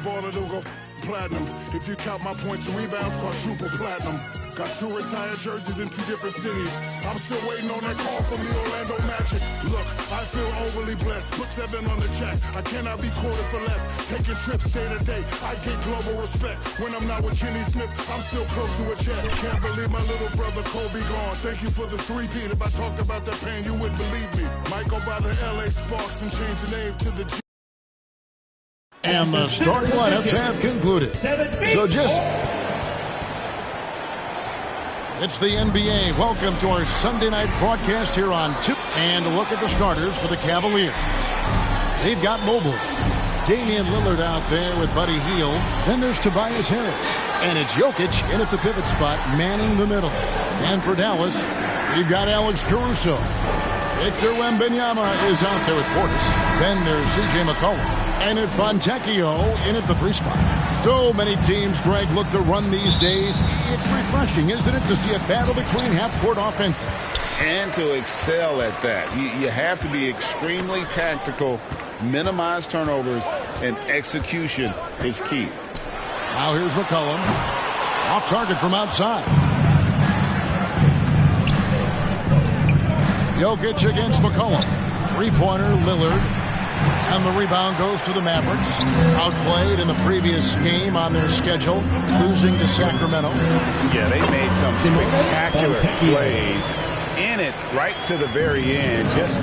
baller, they'll go platinum. If you count my points and rebounds, quadruple platinum. Got 2 retired jerseys in 2 different cities. I'm still waiting on that call from the Orlando Magic. Look, I feel overly blessed. Put 7 on the check. I cannot be quoted for less. Taking trips day to day. I get global respect. When I'm not with Kenny Smith, I'm still close to a check. Can't believe my little brother Kobe gone. Thank you for the 3-peat. If I talked about that pain, you wouldn't believe me. Might go by the LA Sparks and change the name to the G. And the starting lineups have concluded. So it's the NBA. Welcome to our Sunday night broadcast here on 2. And a look at the starters for the Cavaliers. They've got Mobley, Damian Lillard out there with Buddy Hield. Then there's Tobias Harris. And it's Jokic in at the pivot spot, manning the middle. And for Dallas, you've got Alex Caruso. Victor Wembanyama is out there with Portis. Then there's C.J. McCollum. And it's Fontecchio in at the 3 spot. So many teams, Greg, look to run these days. It's refreshing, isn't it, to see a battle between half-court offenses? And to excel at that. You have to be extremely tactical, minimize turnovers, and execution is key. Now here's McCollum. Off target from outside. Jokic against McCollum. 3-pointer, Lillard. And the rebound goes to the Mavericks. Outplayed in the previous game on their schedule, losing to Sacramento. Yeah, they made some spectacular plays in it right to the very end. Just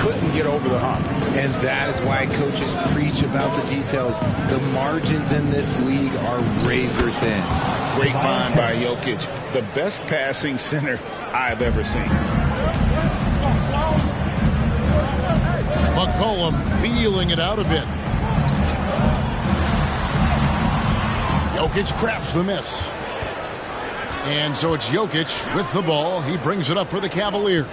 couldn't get over the hump. And that is why coaches preach about the details. The margins in this league are razor thin. Great find by Jokic. The best passing center I've ever seen. McCollum feeling it out a bit. Jokic craps the miss. And so it's Jokic with the ball. He brings it up for the Cavaliers.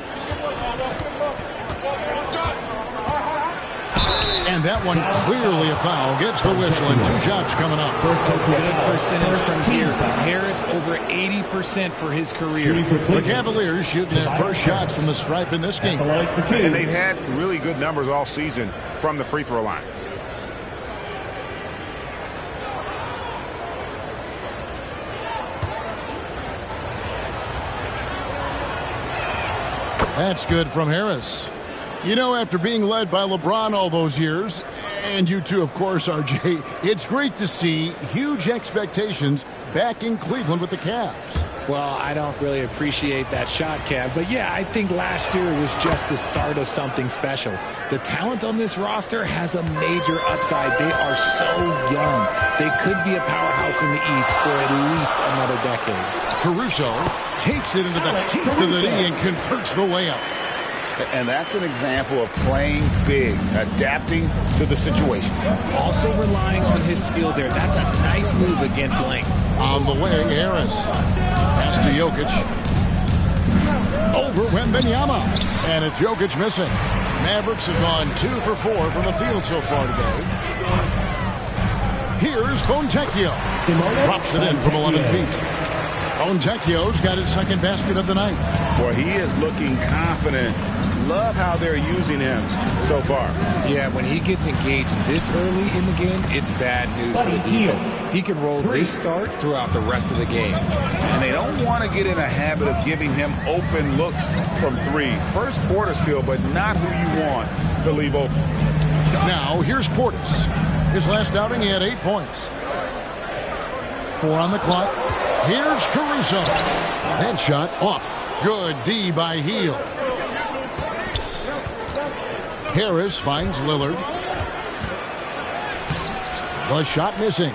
And that one clearly a foul. Gets the whistle and 2 shots coming up. Good percentage from here. Harris over 80% for his career. The Cavaliers shooting their first shots from the stripe in this game. And they've had really good numbers all season from the free throw line. That's good from Harris. You know, after being led by LeBron all those years, and you too, of course, RJ, it's great to see huge expectations back in Cleveland with the Cavs. Well, I don't really appreciate that shot, Cav. But yeah, I think last year was just the start of something special. The talent on this roster has a major upside. They are so young. They could be a powerhouse in the East for at least another decade. Caruso takes it into the teeth of the knee and converts the layup. And that's an example of playing big, adapting to the situation. Also relying on his skill there. That's a nice move against length. On the way, Harris. Pass to Jokic. Over Wembanyama. And it's Jokic missing. Mavericks have gone 2 for 4 from the field so far today. Here's Fontecchio. Drops it in from 11 feet. Fontecchio's got his second basket of the night. Boy, he is looking confident. Love how they're using him so far. Yeah, when he gets engaged this early in the game, it's bad news for the defense. He can roll this start throughout the rest of the game. And they don't want to get in a habit of giving him open looks from 3. First quarter's feel, but not who you want to leave open. Now, here's Portis. His last outing, he had 8 points. 4 on the clock. Here's Caruso. That shot off. Good D by Hield. Harris finds Lillard. The shot missing.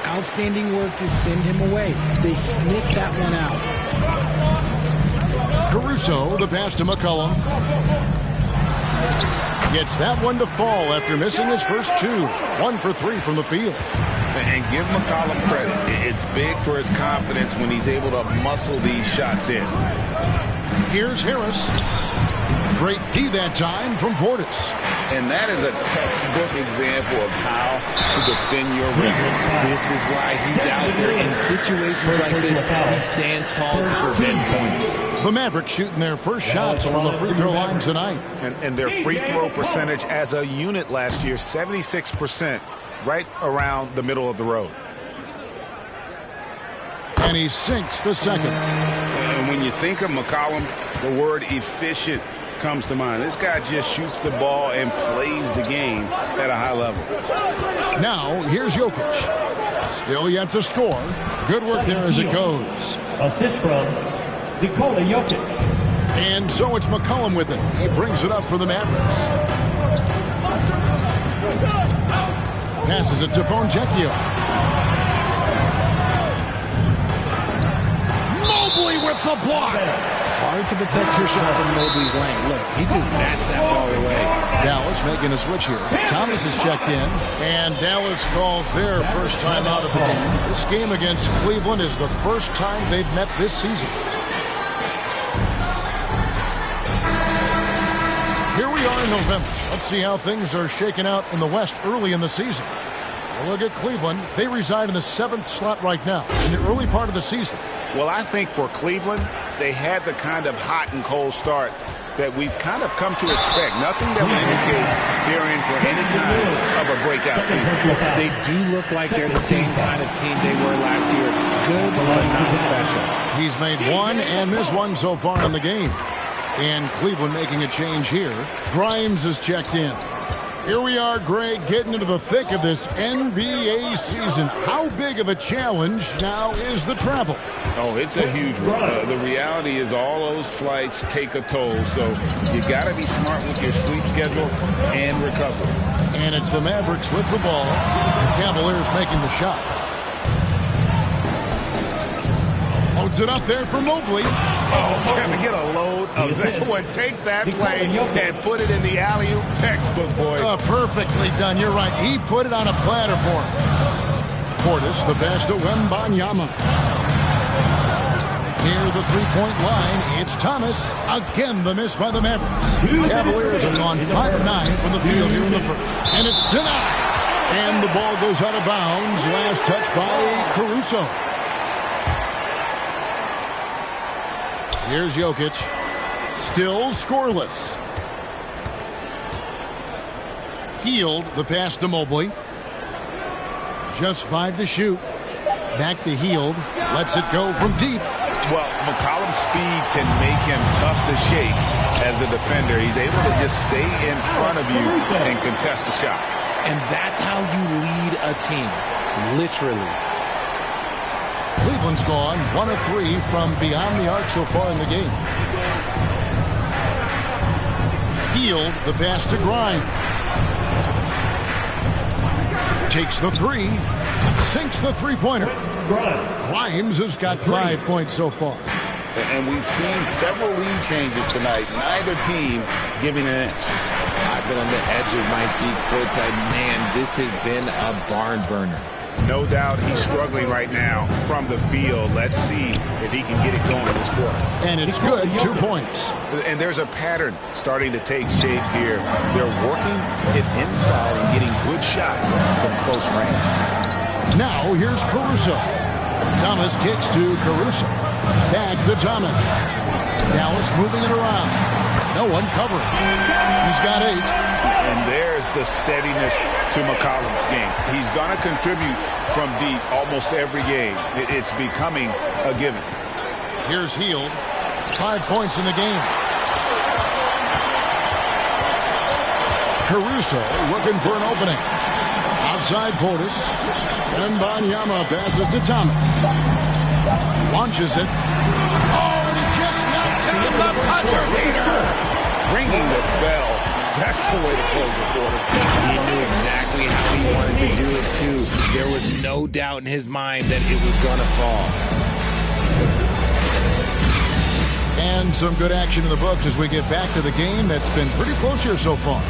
Outstanding work to send him away. They sniffed that one out. Caruso, the pass to McCollum. Gets that one to fall after missing his first 2. 1 for 3 from the field. And give McCollum credit. It's big for his confidence when he's able to muscle these shots in. Here's Harris. Great D that time from Portis. And that is a textbook example of how to defend your rim. This is why he's out there in situations like this. He stands tall to prevent points. The Mavericks shooting their first shots from the free throw line tonight. And their free throw percentage as a unit last year, 76%. right around the middle of the road. And he sinks the second. And when you think of McCollum, the word efficient comes to mind. This guy just shoots the ball and plays the game at a high level. Now, here's Jokic. Still yet to score. Good work there as it goes. Assist from Nikola Jokic. And so it's McCollum with it. He brings it up for the Mavericks. Passes it to Fontecchio. Mobley with the block. Hard to protect your shot from Mobley's lane. Look, he just bats that ball away. Dallas making a switch here. Thomas is checked in, and Dallas calls their first time out of the game. This game against Cleveland is the first time they've met this season. Here we are in November. Let's see how things are shaking out in the West early in the season. We'll look at Cleveland. They reside in the 7th slot right now in the early part of the season. Well, I think for Cleveland, they had the kind of hot and cold start that we've kind of come to expect. Nothing that would indicate they're in for any kind of a breakout season. They do look like they're the same kind of team they were last year. Good, but not special. He's made one and missed one so far in the game. And Cleveland making a change here. Grimes is checked in. Here we are, Greg, getting into the thick of this NBA season. How big of a challenge now is the travel? Oh, it's a huge one. The reality is all those flights take a toll, so you got to be smart with your sleep schedule and recovery. And it's the Mavericks with the ball. The Cavaliers making the shot. Loads it up there for Mobley. Oh, can we get a load of that one? Take that play and put it in the alley-oop textbook, boys. Perfectly done. You're right. He put it on a platter for him. Portis, the pass to Wembanyama. Near the three-point line, it's Thomas. Again, the miss by the Mavericks. Cavaliers have gone 5 of 9 from the field here in the first. And it's denied. And the ball goes out of bounds. Last touch by Caruso. Here's Jokic. Still scoreless. Healed the pass to Mobley. Just 5 to shoot. Back to Healed. Lets it go from deep. Well, McCollum's speed can make him tough to shake as a defender. He's able to just stay in front of you and contest the shot. And that's how you lead a team. Literally. Cleveland's gone 1 of 3 from beyond the arc so far in the game. Healed the pass to Grimes. Takes the 3. Sinks the three-pointer. Grimes has got 5 points so far. And we've seen several lead changes tonight. Neither team giving an inch. I've been on the edge of my seat courtside. Man, this has been a barn burner. No doubt he's struggling right now from the field. Let's see if he can get it going this quarter. And it's good, 2 points. And there's a pattern starting to take shape here. They're working it inside and getting good shots from close range. Now here's Caruso. Thomas kicks to Caruso. Back to Thomas. Dallas moving it around. No one covering. He's got 8. And there's the steadiness to McCollum's game. He's going to contribute from deep almost every game. It's becoming a given. Here's Healed. 5 points in the game. Caruso looking for an opening. Outside Portis. Wembanyama passes to Thomas. Launches it. Oh, and he just knocked down the buzzer beater. Ringing the bell. That's the way to close the quarter. He knew exactly how he wanted to do it, too. There was no doubt in his mind that it was going to fall. And some good action in the books as we get back to the game that's been pretty close here so far.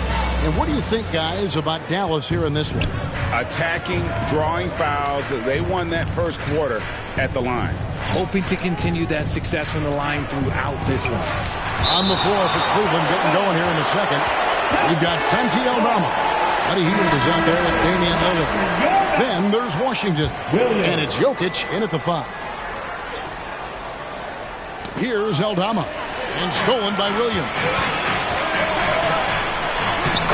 And what do you think, guys, about Dallas here in this one? Attacking, drawing fouls. They won that first quarter at the line. Hoping to continue that success from the line throughout this one. On the floor for Cleveland, getting going here in the second. We've got Santi Aldama. Buddy Hield is out there with Damian Lillard. Then there's Washington. And it's Jokic in at the 5. Here's Aldama. And stolen by Williams.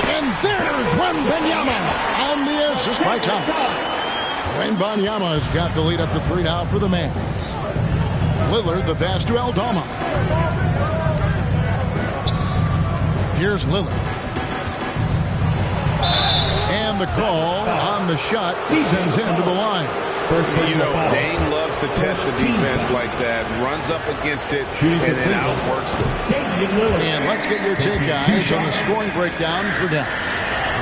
And there's Here's Wembanyama on the assist by Thomas. Wembanyama has got the lead up to 3 now for the Mavs. Lillard, the pass to Aldama. Here's Lillard. And the call on the shot sends him to the line. You know, Dame loves to test the defense like that, runs up against it, and then outworks them. And let's get your take, guys, on the scoring breakdown for Dallas.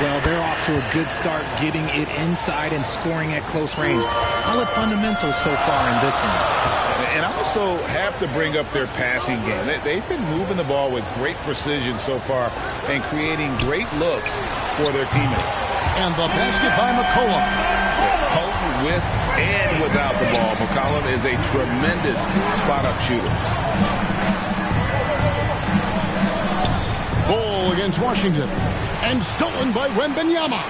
Well, they're off to a good start getting it inside and scoring at close range. Solid fundamentals so far in this one. And I also have to bring up their passing game. They've been moving the ball with great precision so far and creating great looks for their teammates. And the basket by McCollum. Potent with and without the ball. McCollum is a tremendous spot-up shooter. Ball against Washington. And stolen by Wembanyama.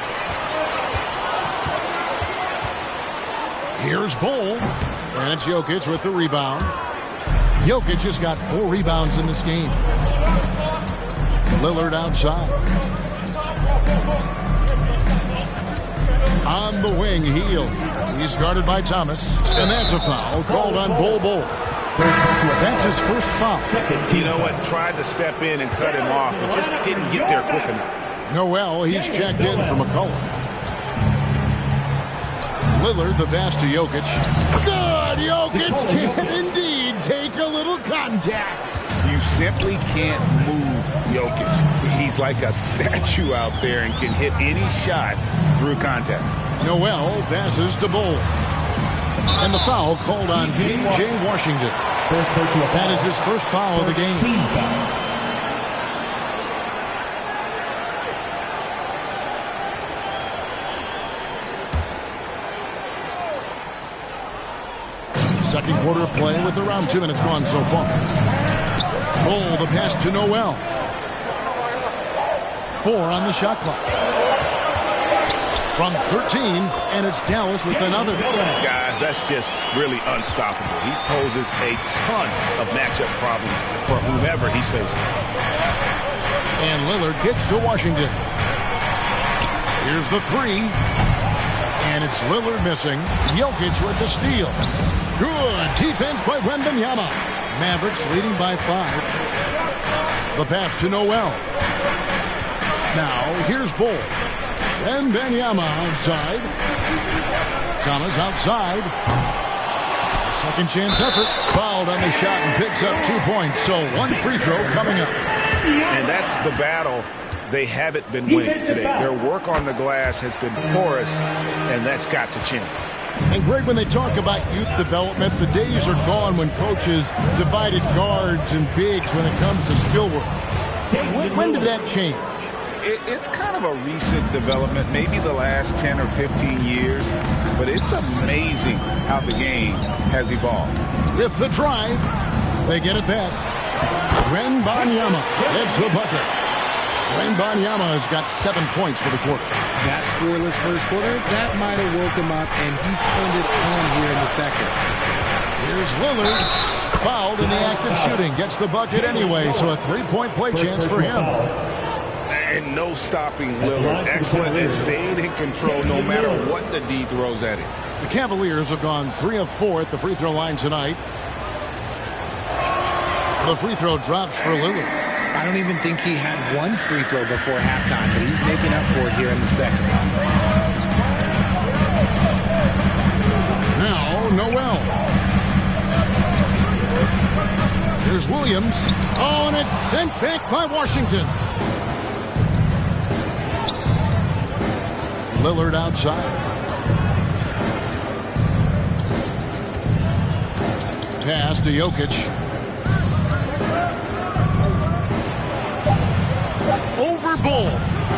Here's Ball. And it's Jokic with the rebound. Jokic has got 4 rebounds in this game. Lillard outside. On the wing, Heel. He's guarded by Thomas. And that's a foul called on Bol. That's his first foul. You know what? Tried to step in and cut him off, but just didn't get there quick enough. Noel, he's checked in for McCollum. Lillard, the pass to Jokic. Good! Jokic can indeed take a little contact. You simply can't move Jokic. He's like a statue out there and can hit any shot through contact. Noel passes to Bol. And the foul called on P.J. Washington. That is his first foul of the game. Second quarter of play with around 2 minutes gone so far. Bol, the pass to Noel. 4 on the shot clock. From 13, and it's Dallas with another. Guys, that's just really unstoppable. He poses a ton of matchup problems for whomever he's facing. And Lillard gets to Washington. Here's the 3. And it's Lillard missing. Jokic with the steal. Good defense by Wembanyama. Mavericks leading by 5. The pass to Noel. Now, here's Bol. Wembanyama outside. Thomas outside. A second chance effort. Fouled on the shot and picks up 2 points. So 1 free throw coming up. And that's the battle they haven't been winning today. Their work on the glass has been porous, and that's got to change. And Greg, when they talk about youth development, the days are gone when coaches divided guards and bigs when it comes to skill work. When did that change? It's kind of a recent development, maybe the last 10 or 15 years, but it's amazing how the game has evolved. With the drive, they get it back. Wembanyama gets the bucket. Wembanyama has got 7 points for the quarter. That scoreless first quarter, that might have woke him up, and he's turned it on here in the second. Here's Lillard. Fouled in the act of shooting. Gets the bucket anyway, so a 3-point play chance for him. And no stopping Lillard. Excellent and staying in control no matter what the D throws at him. The Cavaliers have gone 3 of 4 at the free throw line tonight. The free throw drops for Lillard. I don't even think he had 1 free throw before halftime, but he's making up for it here in the second. Now, Noel. Here's Williams. Oh, and it's sent back by Washington. Lillard outside. Pass to Jokic. Over Bol.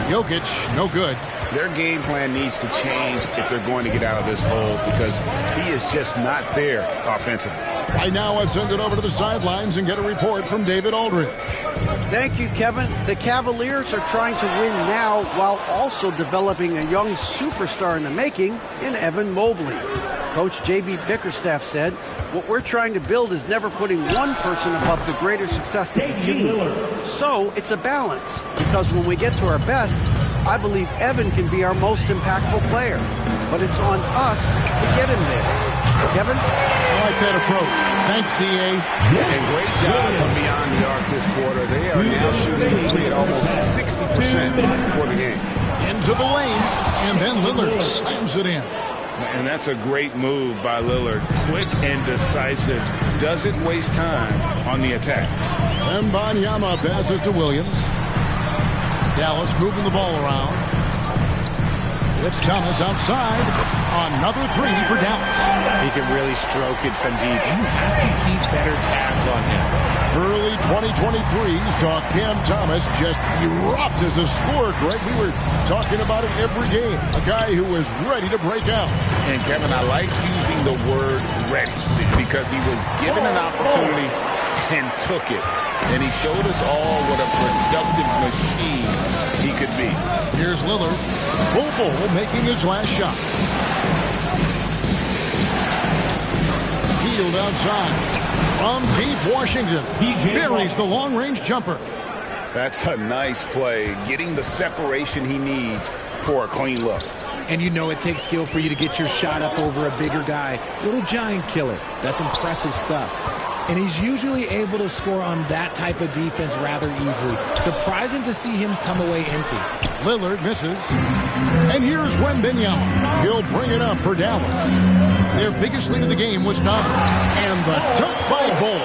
Jokic, no good. Their game plan needs to change if they're going to get out of this hole because he is just not there offensively. Right now, I've sent it over to the sidelines and get a report from David Aldridge. Thank you, Kevin. The Cavaliers are trying to win now while also developing a young superstar in the making in Evan Mobley. Coach JB Bickerstaff said, "What we're trying to build is never putting one person above the greater success of the team. So it's a balance because when we get to our best, I believe Evan can be our most impactful player, but it's on us to get him there. Kevin? I like that approach. Thanks, D.A. And great job from beyond the arc this quarter. They are now shooting the three at almost 60% for the game. Into the lane, and then Lillard slams it in. And that's a great move by Lillard. Quick and decisive. Doesn't waste time on the attack. Wembanyama passes to Williams. Dallas moving the ball around. It's Thomas outside. Another three for Dallas. He can really stroke it from deep. You have to keep better tabs on him. Early 2023 saw Cam Thomas just erupt as a scorer, Greg. We were talking about it every game. A guy who was ready to break out. And, Kevin, I like using the word ready because he was given an opportunity and took it. And he showed us all what a productive machine he could be. Here's Lillard. Bobo making his last shot. Field outside. From deep Washington. Buries the long-range jumper. That's a nice play. Getting the separation he needs for a clean look. And you know it takes skill for you to get your shot up over a bigger guy. Little giant killer. That's impressive stuff. And he's usually able to score on that type of defense rather easily. Surprising to see him come away empty. Lillard misses. And here's Wembanyama. He'll bring it up for Dallas. Their biggest lead of the game was 9. And the dunk by Ball.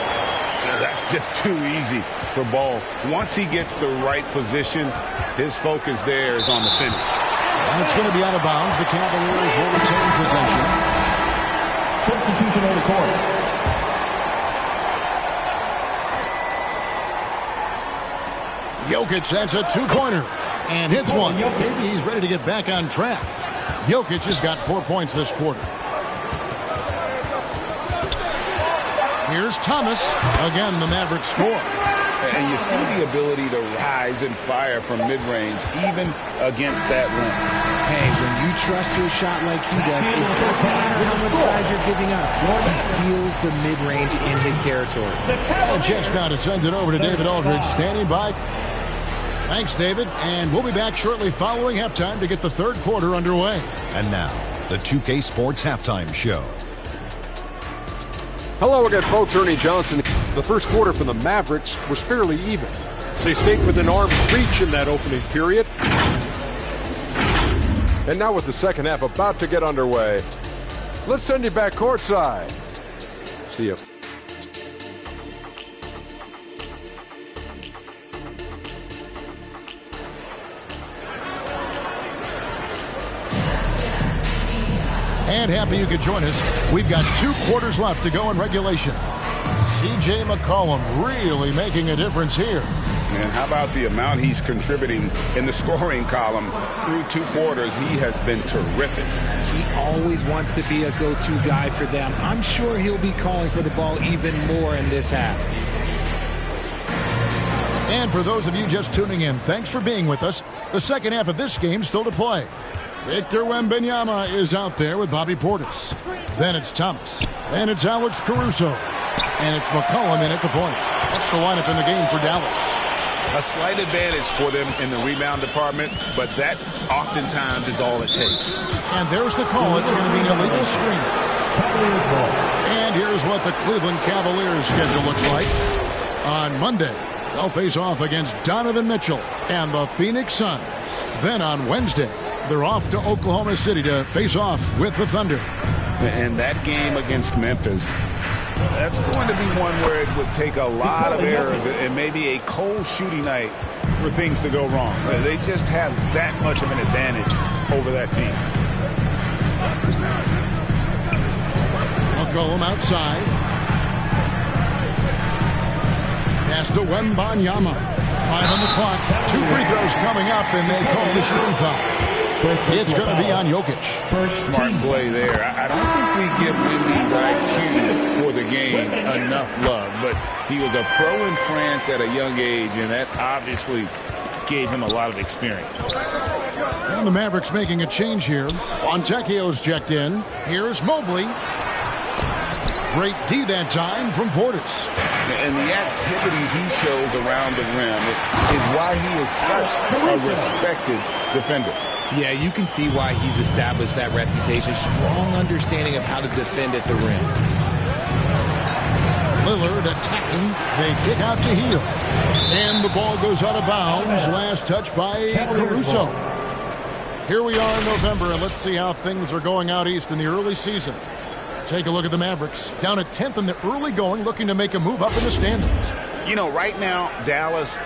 That's just too easy for Ball. Once he gets the right position, his focus there is on the finish. And it's going to be out of bounds. The Cavaliers will retain possession. Substitution on the court. Jokic, that's a two-pointer. And hits one. Maybe he's ready to get back on track. Jokic has got 4 points this quarter. Here's Thomas. Again, the Mavericks score. And you see the ability to rise and fire from mid-range, even against that length. Hey, when you trust your shot like he does, it doesn't matter how much size you're giving up. He feels the mid-range in his territory. A chance now to send it over to David Aldridge, standing by. Thanks, David. And we'll be back shortly following halftime to get the third quarter underway. And now, the 2K Sports Halftime Show. Hello again, folks. Ernie Johnson. The first quarter for the Mavericks was fairly even. They stayed within arm's reach in that opening period. And now with the second half about to get underway, let's send you back courtside. See you. And happy you could join us. We've got 2 quarters left to go in regulation. C.J. McCollum really making a difference here. And how about the amount he's contributing in the scoring column through 2 quarters? He has been terrific. He always wants to be a go-to guy for them. I'm sure he'll be calling for the ball even more in this half. And for those of you just tuning in, thanks for being with us. The second half of this game still to play. Victor Wembanyama is out there with Bobby Portis. Then it's Thomas. And it's Alex Caruso. And it's McCollum in at the point. That's the lineup in the game for Dallas. A slight advantage for them in the rebound department, but that oftentimes is all it takes. And there's the call. It's going to be an illegal screen. And here's what the Cleveland Cavaliers schedule looks like. On Monday, they'll face off against Donovan Mitchell and the Phoenix Suns. Then on Wednesday, they're off to Oklahoma City to face off with the Thunder. And that game against Memphis, that's going to be one where it would take a lot of errors and maybe a cold shooting night for things to go wrong. They just have that much of an advantage over that team. McCollum outside. Pass to Wembanyama. 5 on the clock. 2 free throws coming up, and they call the shooting foul. It's going to be on Jokic. Smart play there. I don't think we give Wemby's IQ for the game enough love, but he was a pro in France at a young age, and that obviously gave him a lot of experience. And the Mavericks making a change here. Fontecchio's checked in. Here's Mobley. Great D that time from Portis. And the activity he shows around the rim is why he is such a respected defender. Yeah, you can see why he's established that reputation. Strong understanding of how to defend at the rim. Lillard attacking. They kick out to Hield. And the ball goes out of bounds. Last touch by Caruso. Here we are in November, and let's see how things are going out east in the early season. Take a look at the Mavericks. Down at 10th in the early going, looking to make a move up in the standings. You know, right now, Dallas,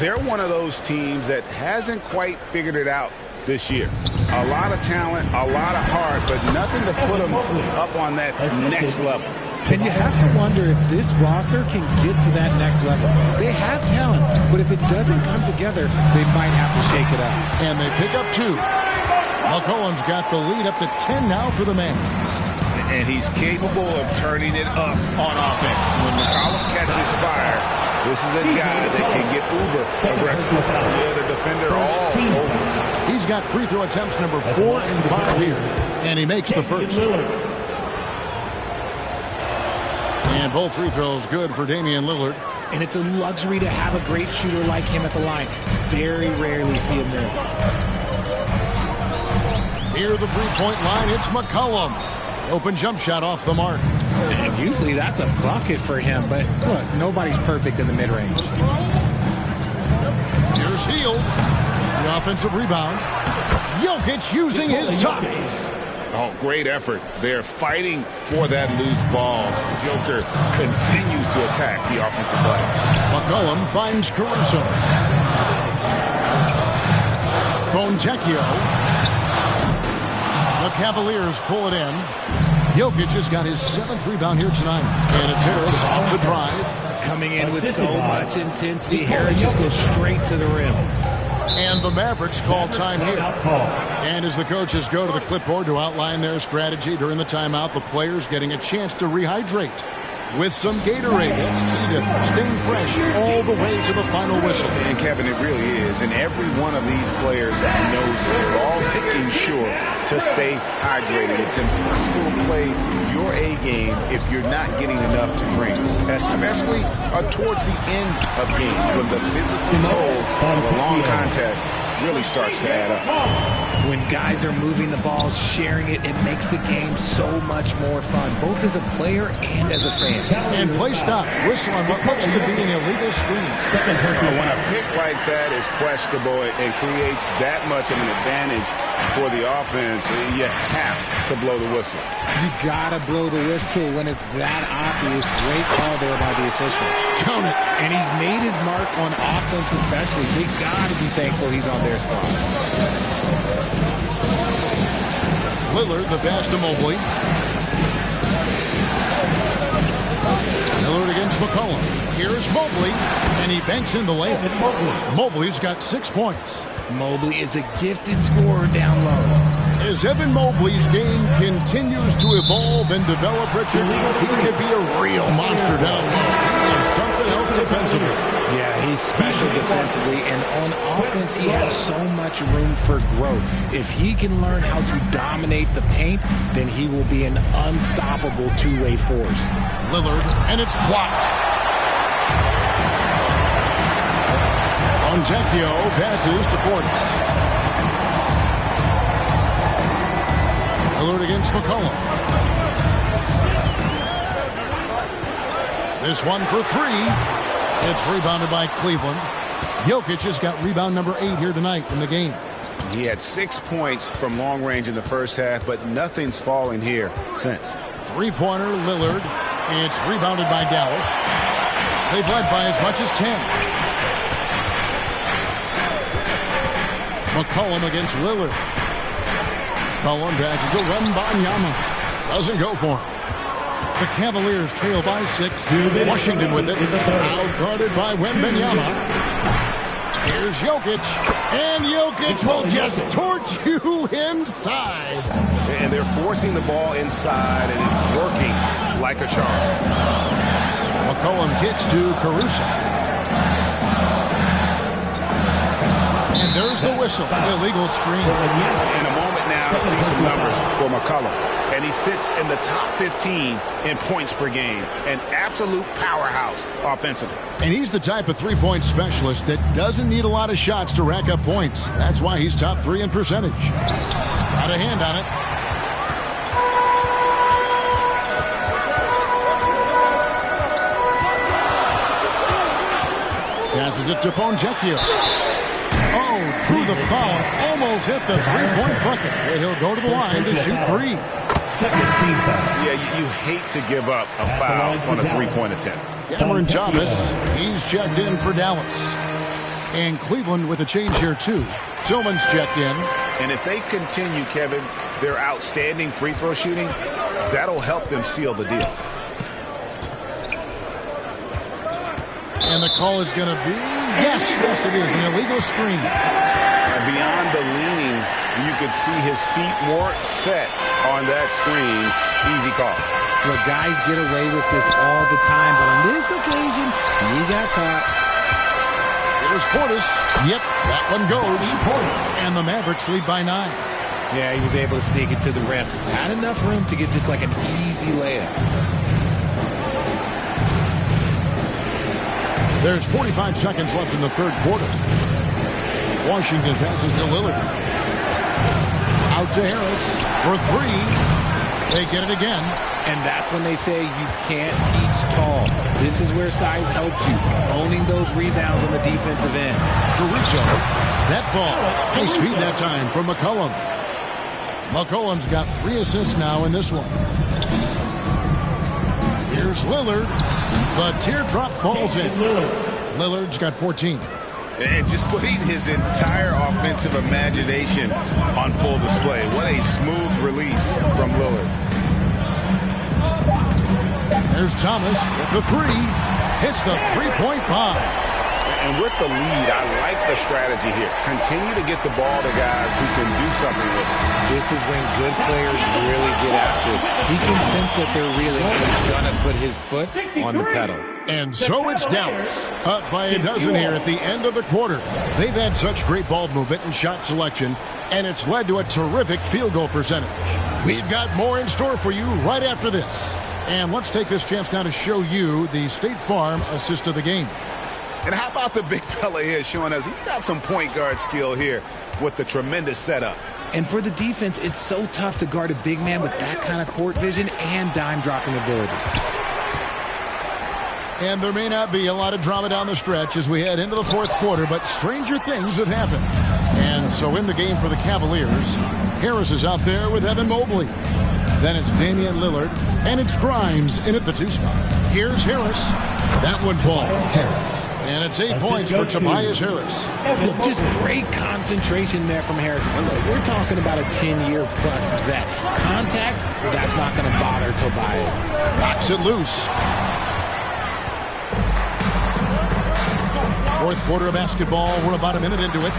they're one of those teams that hasn't quite figured it out this year. A lot of talent, a lot of heart, but nothing to put them up on that next level. And you have to wonder if this roster can get to that next level. They have talent, but if it doesn't come together, they might have to shake it up. And they pick up 2. McCollum's got the lead up to 10 now for the Mavs. And he's capable of turning it up on offense. When McCollum catches fire, this is a guy that can get uber aggressive. Yeah, the defender all over. He's got free throw attempts number 4 and 5 here. And he makes the first. And both free throws good for Damian Lillard. And it's a luxury to have a great shooter like him at the line. Very rarely see him miss. Near the three-point line, it's McCollum. Open jump shot off the mark. And usually that's a bucket for him, but look, nobody's perfect in the mid-range. Here's Hield. The offensive rebound. Jokic using his size. Oh, great effort. They're fighting for that loose ball. Joker continues to attack the offensive glass. McCollum finds Caruso. Fontecchio. The Cavaliers pull it in. Jokic has got his 7th rebound here tonight. And it's Harris off the drive. Coming in with so much intensity. Harris just goes straight to the rim. And the Mavericks call time here. And as the coaches go to the clipboard to outline their strategy during the timeout, the players getting a chance to rehydrate with some Gatorade. That's key to staying fresh all the way to the final whistle. And Kevin, it really is. And every one of these players knows it. They're all making sure to stay hydrated. It's impossible to play your A game if you're not getting enough to drink, especially towards the end of games when the physical toll of a long contest really starts to add up. When guys are moving the ball, sharing it, it makes the game so much more fun, both as a player and as a fan. And play stops. Whistle on what looks to be an illegal screen. When a pick like that is questionable and creates that much of an advantage for the offense, you have to blow the whistle. You gotta blow the whistle when it's that obvious. Great call there by the official. Count it. And he's made his mark on offense especially. They gotta be thankful he's on their spot. Lillard, the pass to Mobley. Lillard against McCollum. Here's Mobley, and he banks in the layup. Mobley's got 6 points. Mobley is a gifted scorer down low. As Evan Mobley's game continues to evolve and develop, Richard, he could be a real monster down low. He is something else defensively. Yeah, he's special defensively, and on offense, he has so much room for growth. If he can learn how to dominate the paint, then he will be an unstoppable two-way force. Lillard, and it's blocked. Fontecchio passes to Portis. Lillard against McCollum. This one for 3. It's rebounded by Cleveland. Jokic has got rebound number 8 here tonight in the game. He had 6 points from long range in the first half, but nothing's fallen here since. Three-pointer, Lillard. It's rebounded by Dallas. They've led by as much as 10. McCollum against Lillard. McCollum passes to Wembanyama. Doesn't go for him. The Cavaliers trail by 6. Washington with it. Out-guarded by Wembanyama. Here's Jokic. And Jokic will just torch you inside. And they're forcing the ball inside, and it's working like a charm. McCollum kicks to Caruso. And there's the whistle. Illegal screen. In a moment now, see some numbers for McCollum. and he sits in the top 15 in points per game. An absolute powerhouse offensively. And he's the type of three-point specialist that doesn't need a lot of shots to rack up points. That's why he's top 3 in percentage. Got a hand on it. Passes it to Fonjecchio. Oh, drew the foul. Almost hit the three-point bucket. And he'll go to the line to shoot 3. Second team foul. Yeah, you hate to give up a foul on a three-point attempt. Cameron Thomas, he's checked in for Dallas. And Cleveland with a change here, too. Tillman's checked in. And if they continue, Kevin, their outstanding free throw shooting, that'll help them seal the deal. And the call is going to be, yes, it is, an illegal screen. Beyond the leaning, you could see his feet more set on that screen. Easy call. Look, guys get away with this all the time, but on this occasion, he got caught. Here's Portis. Yep, that one goes. And the Mavericks lead by 9. Yeah, he was able to sneak it to the rim. Not enough room to get just like an easy layup. There's 45 seconds left in the third quarter. Washington passes to Lillard. Out to Harris for 3. They get it again. And that's when they say you can't teach tall. This is where size helps you. Owning those rebounds on the defensive end. Caruso. That falls. Nice feed that time from McCollum. McCollum's got 3 assists now in this one. Here's Lillard. The teardrop falls in. Lillard's got 14. And just putting his entire offensive imagination on full display. What a smooth release from Lillard. There's Thomas with the 3. Hits the three-point bomb. And with the lead, I like the strategy here. Continue to get the ball to guys who can do something with it. This is when good players really get after it. He can sense that they're reeling, and he's going to put his foot on the pedal. And so it's Dallas, up by a dozen here at the end of the quarter. They've had such great ball movement and shot selection, and it's led to a terrific field goal percentage. We've got more in store for you right after this. And let's take this chance now to show you the State Farm assist of the game. And how about the big fella here showing us he's got some point guard skill here with the tremendous setup. And for the defense, it's so tough to guard a big man with that kind of court vision and dime dropping ability. And there may not be a lot of drama down the stretch as we head into the fourth quarter, but stranger things have happened. And so in the game for the Cavaliers, Harris is out there with Evan Mobley. Then it's Damian Lillard, and it's Grimes in at the 2 spot. Here's Harris. That one falls. And it's 8 points for Tobias Harris. Look, just great concentration there from Harris. Look, we're talking about a 10-year-plus vet. Contact, that's not going to bother Tobias. Knocks it loose. Fourth quarter of basketball. We're about a minute into it.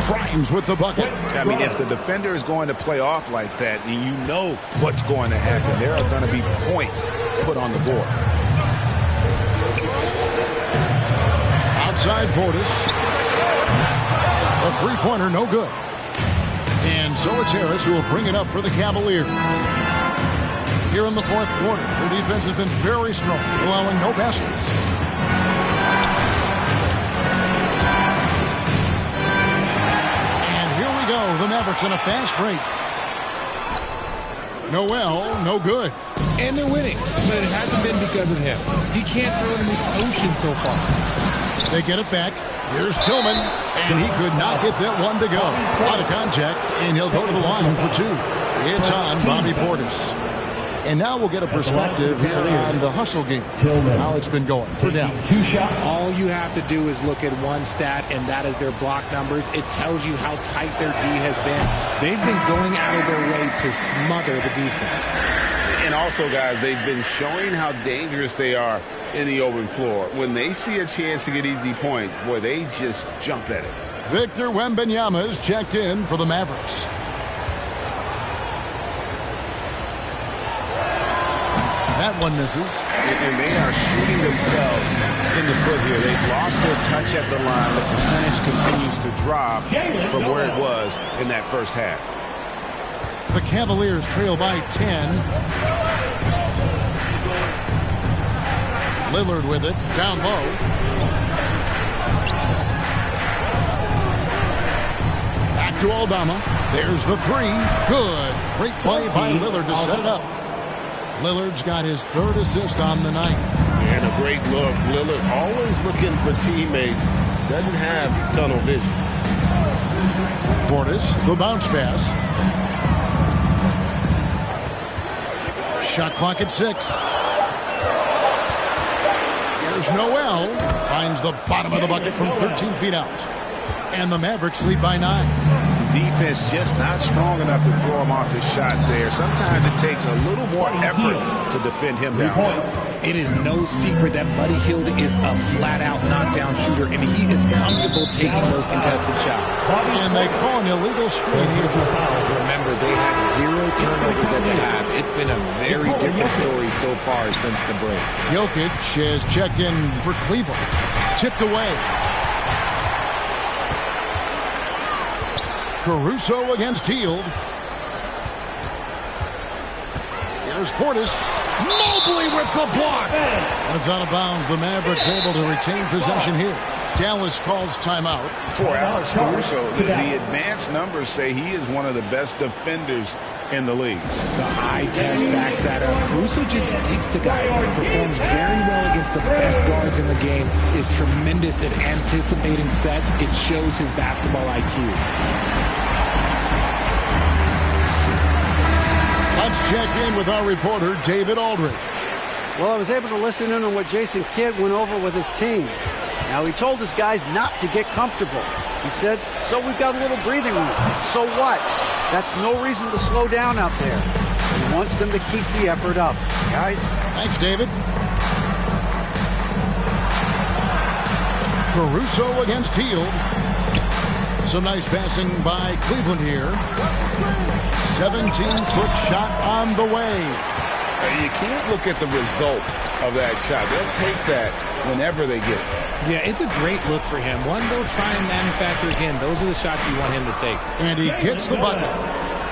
Grimes with the bucket. I mean, if the defender is going to play off like that, and you know what's going to happen, there are going to be points put on the board. Outside Portis. The three-pointer, no good. And so it's Harris who will bring it up for the Cavaliers. Here in the fourth quarter, their defense has been very strong, allowing no baskets. And here we go, the Mavericks in a fast break. Noel, no good. And they're winning, but it hasn't been because of him. He can't throw it in the ocean so far. They get it back. Here's Tillman, and he could not get that one to go. Out of contact, and he'll go to the line for 2. It's on Bobby Portis. And now we'll get a perspective here on the hustle game, how it's been going for Dallas. All you have to do is look at one stat, and that is their block numbers. It tells you how tight their D has been. They've been going out of their way to smother the defense. And also, guys, they've been showing how dangerous they are in the open floor. When they see a chance to get easy points, boy, they just jump at it. Victor Wembanyama is checked in for the Mavericks. That one misses. And they are shooting themselves in the foot here. They've lost their touch at the line. The percentage continues to drop from where it was in that first half. The Cavaliers trail by 10. Lillard with it, down low. Back to Aldama. There's the three. Good. Great play by Lillard to set it up. Lillard's got his third assist on the night. And a great look. Lillard always looking for teammates. Doesn't have tunnel vision. Portis, the bounce pass. Shot clock at 6. Here's Noel. Finds the bottom of the bucket from 13 feet out. And the Mavericks lead by 9. Defense just not strong enough to throw him off his shot there. Sometimes it takes a little more effort to defend him down. It is no secret that Buddy Hield is a flat-out knockdown shooter, and he is comfortable taking those contested shots. And they call an illegal screen here. Remember, they had 0 turnovers at the half. It's been a very different story so far since the break. Jokic has checked in for Cleveland. Tipped away. Caruso against Hield. Here's Portis. Mobley with the block. And it's out of bounds. The Mavericks able to retain possession here. Dallas calls timeout. For Alex Caruso, the advanced numbers say he is one of the best defenders in the league. The eye test backs that up. Caruso just sticks to guys and performs very well against the best guards in the game. Is tremendous at anticipating sets. It shows his basketball IQ. Let's check in with our reporter, David Aldridge. Well, I was able to listen in on what Jason Kidd went over with his team. Now, he told his guys not to get comfortable. He said, so we've got a little breathing room. So what? That's no reason to slow down out there. He wants them to keep the effort up. Guys? Thanks, David. Caruso against Hield. Some nice passing by Cleveland here. 17-foot shot on the way. You can't look at the result of that shot. They'll take that whenever they get it. Yeah, it's a great look for him. One they'll try and manufacture again. Those are the shots you want him to take. And he gets the bucket.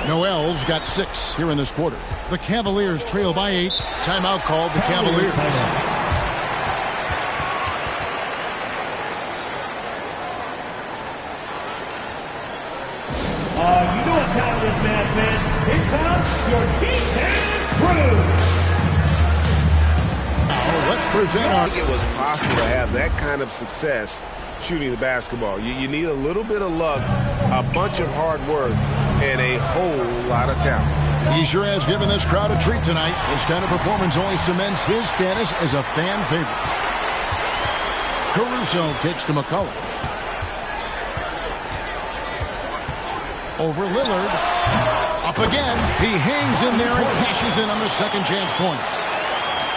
Noel's got 6 here in this quarter. The Cavaliers trail by 8. Timeout called the Cavaliers. You know what time it is, man. Here comes your defense crew. Let's present our... I think it was possible to have that kind of success shooting the basketball. You need a little bit of luck, a bunch of hard work, and a whole lot of talent. He sure has given this crowd a treat tonight. This kind of performance only cements his status as a fan favorite. Caruso kicks to McCullough. Over Lillard. Up again. He hangs in there and cashes in on the second chance points.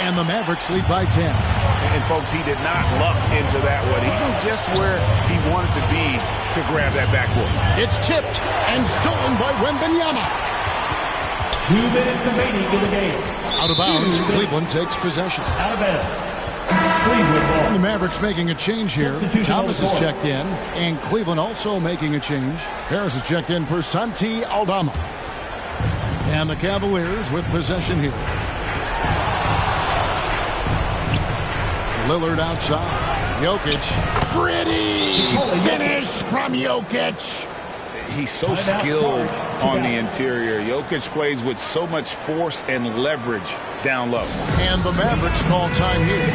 And the Mavericks lead by 10. And, folks, he did not luck into that one. He knew just where he wanted to be to grab that backboard. It's tipped and stolen by Wembanyama. 2 minutes remaining in the game. Out of bounds, Cleveland takes possession. Out of bounds. Cleveland ball. And the Mavericks making a change here. Thomas is checked in, and Cleveland also making a change. Harris is checked in for Santi Aldama. And the Cavaliers with possession here. Lillard outside. Jokic. Gritty finish from Jokic. He's so skilled on the interior. Jokic plays with so much force and leverage down low. And the Mavericks call time here.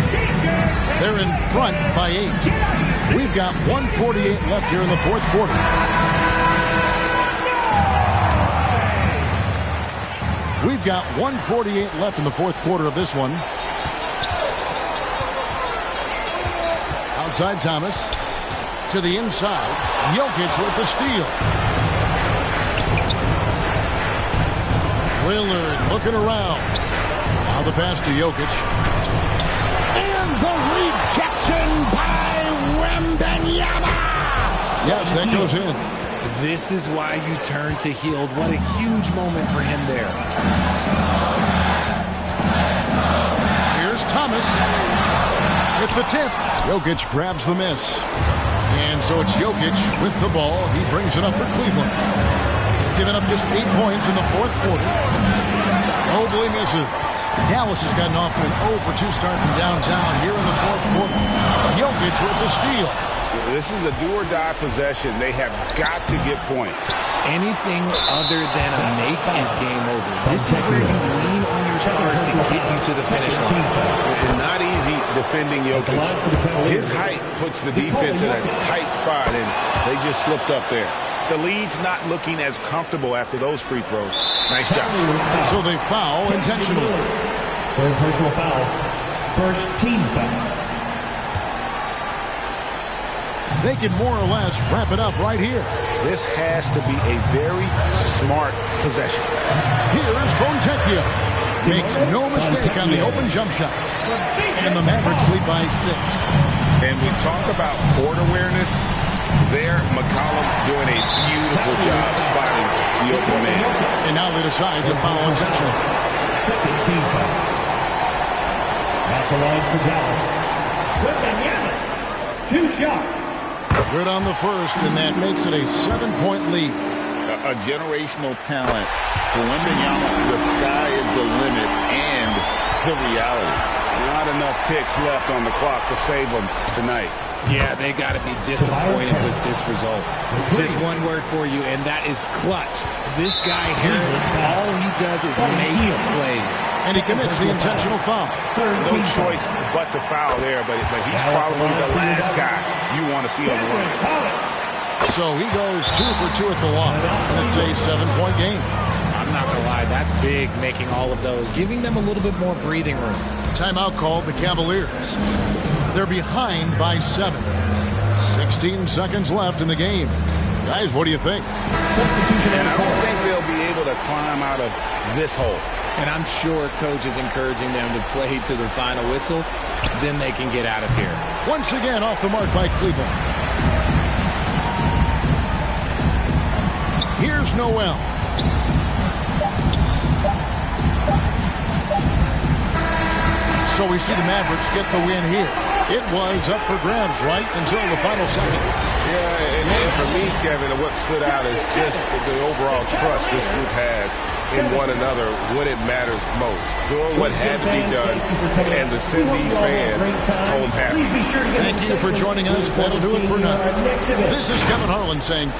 They're in front by 8. We've got 1:48 left here in the fourth quarter. We've got 1:48 left in the fourth quarter of this one. Outside Thomas. To the inside. Jokic with the steal. Lillard looking around. Now the pass to Jokic. And the rejection by Wembanyama. Yes, that goes in. This is why you turn to Hield. What a huge moment for him there. Here's Thomas with the tip. Jokic grabs the miss. And so it's Jokic with the ball. He brings it up for Cleveland. giving up just 8 points in the fourth quarter. Mobley misses. Dallas has gotten off to an 0-for-2 start from downtown here in the fourth quarter. Jokic with the steal. This is a do-or-die possession. They have got to get points. Anything other than a make is game over. This is where you lean on your stars to get you to the finish line. It's not easy defending Jokic. His height puts the defense in a tight spot, and they just slipped up there. The lead's not looking as comfortable after those free throws. Nice job. So they foul intentionally. Third personal foul. First team foul. They can more or less wrap it up right here. This has to be a very smart possession. Here's Fontecchio. Makes no mistake on the open jump shot. And the Mavericks lead by 6. And we talk about court awareness. There, McCollum doing a beautiful job spotting the open man. And now they decide to foul intentionally. Second team foul. At the line for Dallas. Wembanyama. 2 shots. Good on the first, and that makes it a 7-point lead. A generational talent. For Wembanyama, the sky is the limit and the reality. Not enough ticks left on the clock to save them tonight. Yeah, they got to be disappointed with this result. Just one word for you, and that is clutch. This guy here, all he does is make plays. And he commits the intentional foul. No choice but to foul there, but he's probably the last guy you want to see on the run. So he goes 2 for 2 at the line, and it's a 7-point game. I'm not going to lie, that's big, making all of those, giving them a little bit more breathing room. Timeout called the Cavaliers. They're behind by 7. 16 seconds left in the game. Guys, what do you think? And I don't think they'll be able to climb out of this hole. And I'm sure coach is encouraging them to play to the final whistle. Then they can get out of here. Once again, off the mark by Cleveland. Here's Noel. So we see the Mavericks get the win here. It was up for grabs right until the final seconds. Yeah, and for me, Kevin, what stood out is just the overall trust this group has in one another when it matters most. Doing what had to be done and to send these fans home happy. Thank you for joining us. That'll do it for now. This is Kevin Harlan saying...